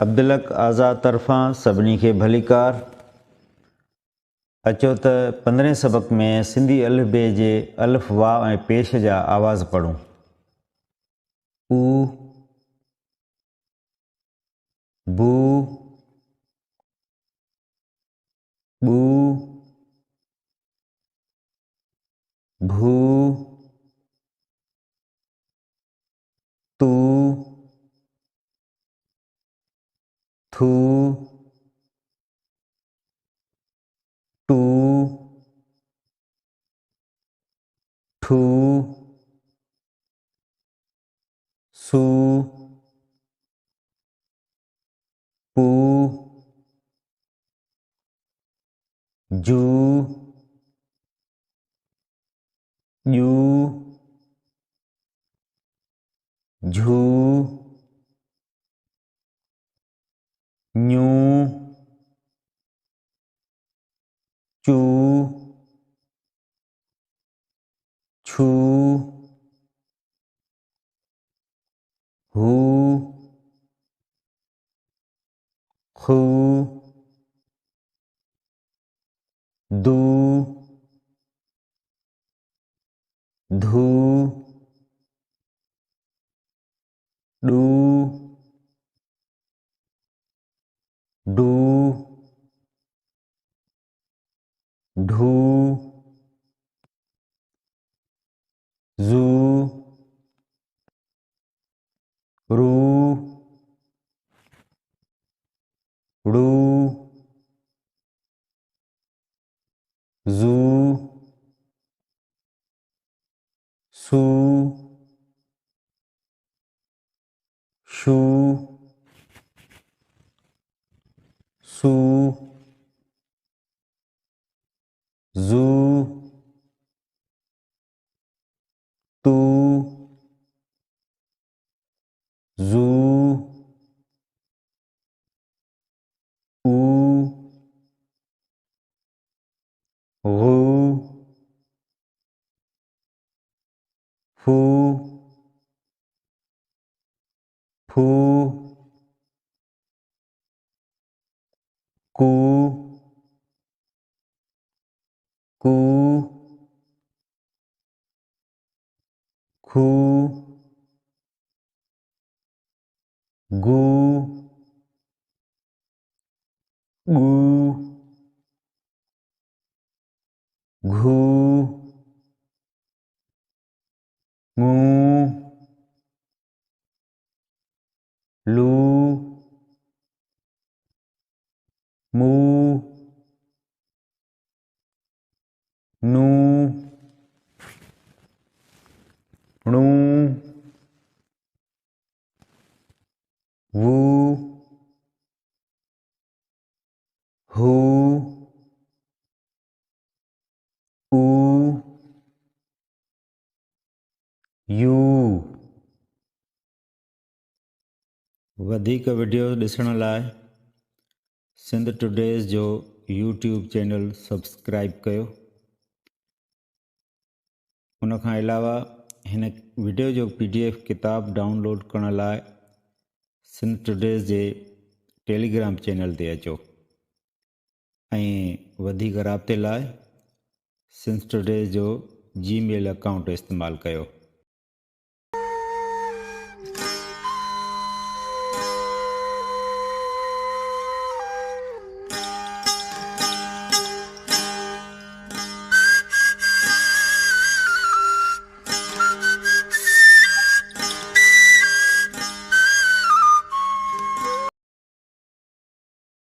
अब्दुलक आज़ाद तरफ़ां सभिनी खे भलीकार। अचो त 15 सबक में सिंधी अलिफ़बे जे अलिफ़ वाव ऐं पेश जा आवाज़ पढ़ूं। ऊ, बू, बू, भू, तू, थू, टू, ठू, सू, पू, जू, जू, झू, न्यू, चू, छू, हू, खू, दू, धू, डू, डू, ढू, जू, रू, रू, जू, सू, शू, सू, जू, तू, जू, ऊ, गू, फू, फू, कू, कू, खू, गू, गू, घू, ngू, लू, मू, नू, णू, वू, हू, ऊ, यू। वधीक वीडियो ॾिसण लाइ सिंध टुडेज़ जो यूट्यूब चैनल सब्सक्राइब कयो। उन खां अलावा हिन वीडियो जो PDF किताब डाउनलोड करण लाइ सिंध टुडेज़ जे टेलीग्राम चैनल ते अचो ऐं वधीक राब्ते लाइ सिंध टुडेज़ जो Gmail अकाउंट इस्तेमालु कयो।